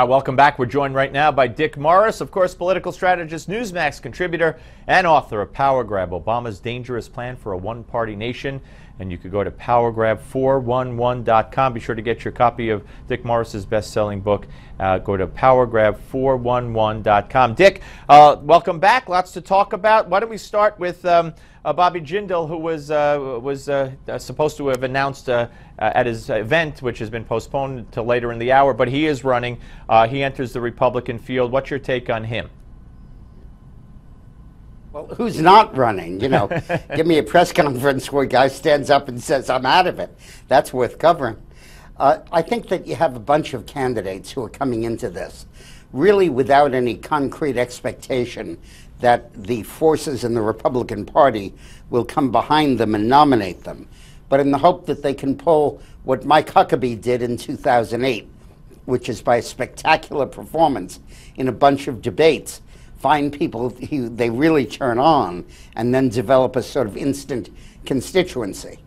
Welcome back. We're joined right now by Dick Morris, of course, political strategist, Newsmax contributor, and author of Power Grab, Obama's Dangerous Plan for a One-Party Nation. And you could go to powergrab411.com. Be sure to get your copy of Dick Morris's best-selling book. Go to powergrab411.com. Dick, welcome back. Lots to talk about. Why don't we start with Bobby Jindal, who was supposed to have announced at his event, which has been postponed until later in the hour, but he is running. He enters the Republican field. What's your take on him? Well, who's not running? You know, give me a press conference where a guy stands up and says, I'm out of it. That's worth covering. I think that you have a bunch of candidates who are coming into this really without any concrete expectation that the forces in the Republican Party will come behind them and nominate them, but in the hope that they can pull what Mike Huckabee did in 2008, which is by a spectacular performance in a bunch of debates, find people who they really turn on, and then develop a sort of instant constituency.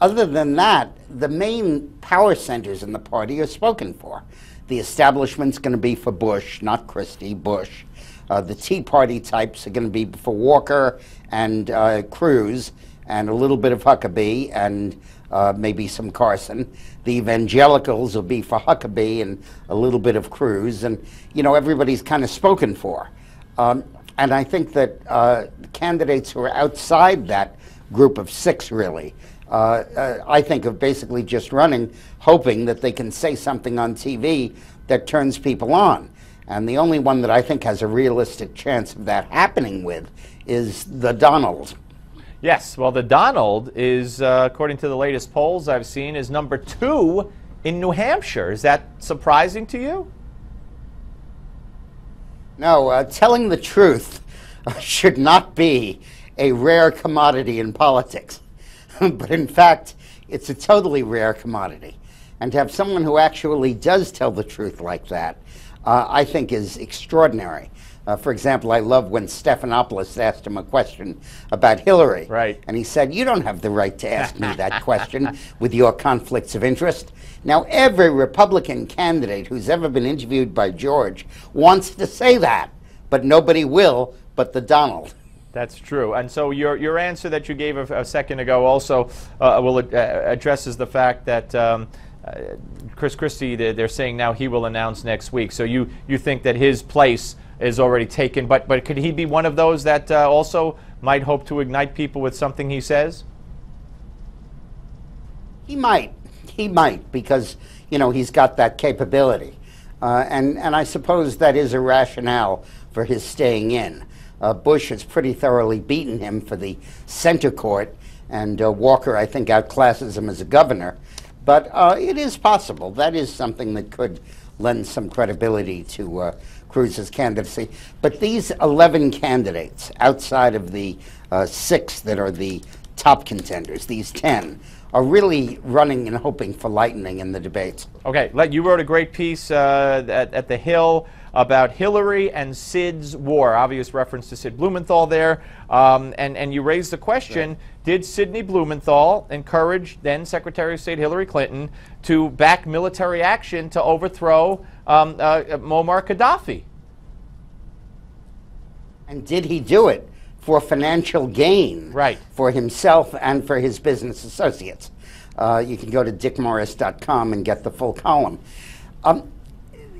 Other than that, the main power centers in the party are spoken for. The establishment's going to be for Bush, not Christie, Bush. The Tea Party types are going to be for Walker and Cruz, and a little bit of Huckabee, and maybe some Carson. The evangelicals will be for Huckabee and a little bit of Cruz, and you know, everybody's kind of spoken for. And I think that candidates who are outside that group of six, really, I think of basically just running, hoping that they can say something on TV that turns people on. And the only one that I think has a realistic chance of that happening with is the Donald. Yes, well, the Donald is, according to the latest polls I've seen, is #2 in New Hampshire. Is that surprising to you? No, telling the truth should not be a rare commodity in politics. But in fact, it's a totally rare commodity. And to have someone who actually does tell the truth like that, I think is extraordinary. For example, I love when Stephanopoulos asked him a question about Hillary. Right. And he said, you don't have the right to ask me that question with your conflicts of interest. Now, every Republican candidate who's ever been interviewed by George wants to say that, but nobody will but the Donald. That's true. And so your answer that you gave a second ago also addresses the fact that Chris Christie, they're saying now he will announce next week. So you think that his place is already taken, but could he be one of those that also might hope to ignite people with something he says? He might, because you know he's got that capability, and I suppose that is a rationale for his staying in. Bush has pretty thoroughly beaten him for the center court, and Walker, I think, outclasses him as a governor. But it is possible. That is something that could lend some credibility to Cruz's candidacy. But these 11 candidates, outside of the 6 that are the top contenders, these 10, are really running and hoping for lightning in the debates. Okay, you wrote a great piece at The Hill about Hillary and Sid's war. Obvious reference to Sid Blumenthal there. And you raised the question, right. Did Sidney Blumenthal encourage then Secretary of State Hillary Clinton to back military action to overthrow Muammar Gaddafi? And did he do it for financial gain, right, for himself and for his business associates? You can go to dickmorris.com and get the full column.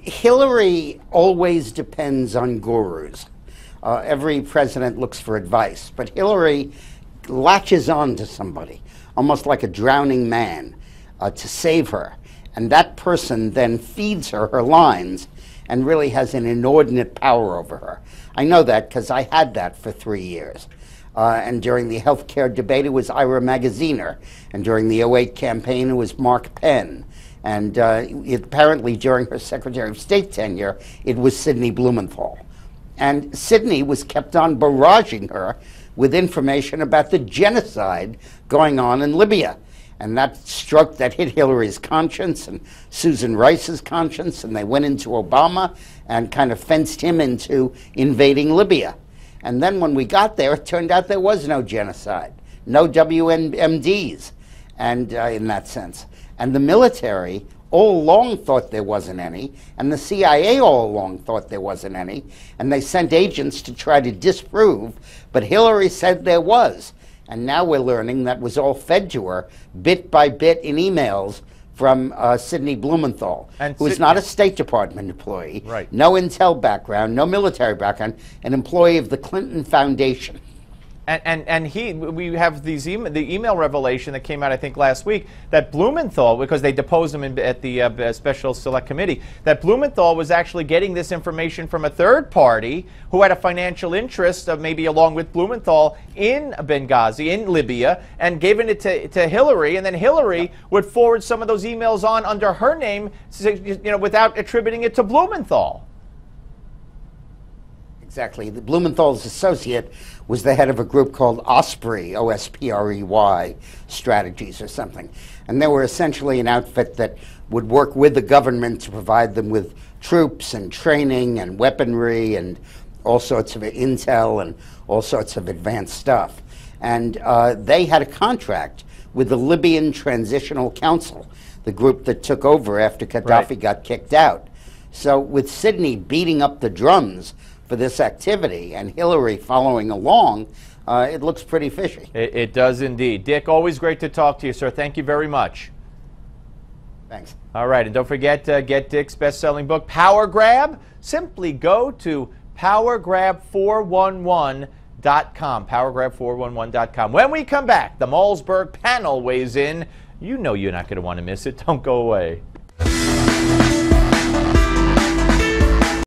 Hillary always depends on gurus. Every president looks for advice, but Hillary latches on to somebody, almost like a drowning man, to save her. And that person then feeds her lines and really has an inordinate power over her. I know that because I had that for 3 years. And during the health care debate, it was Ira Magaziner. And during the '08 campaign, it was Mark Penn. And apparently during her Secretary of State tenure, it was Sidney Blumenthal. And Sidney was kept on barraging her with information about the genocide going on in Libya. And that hit Hillary's conscience and Susan Rice's conscience, and they went into Obama and kind of fenced him into invading Libya. And then when we got there, it turned out there was no genocide, no WMDs, and in that sense. And the military all along thought there wasn't any, and the CIA all along thought there wasn't any, and they sent agents to try to disprove, but Hillary said there was. And now we're learning that was all fed to her, bit by bit, in emails from Sidney Blumenthal, who is not a State Department employee, right, no intel background, no military background, an employee of the Clinton Foundation. And we have the email revelation that came out, I think, last week, that Blumenthal, because they deposed him at the Special Select Committee, that Blumenthal was actually getting this information from a third party who had a financial interest, maybe along with Blumenthal, in Benghazi, in Libya, and giving it to Hillary, and then Hillary would forward some of those emails on under her name, without attributing it to Blumenthal. Exactly. Blumenthal's associate was the head of a group called Osprey, O-S-P-R-E-Y, Strategies or something. And they were essentially an outfit that would work with the government to provide them with troops and training and weaponry and all sorts of intel and all sorts of advanced stuff. And they had a contract with the Libyan Transitional Council, the group that took over after Gaddafi got kicked out. So with Sidney beating up the drums for this activity and Hillary following along, it looks pretty fishy. It does indeed. Dick, always great to talk to you, sir. Thank you very much. Thanks. All right, and don't forget to get Dick's best-selling book, Power Grab. Simply go to powergrab411.com, powergrab411.com. When we come back, the Malzberg panel weighs in. You know you're not going to want to miss it. Don't go away.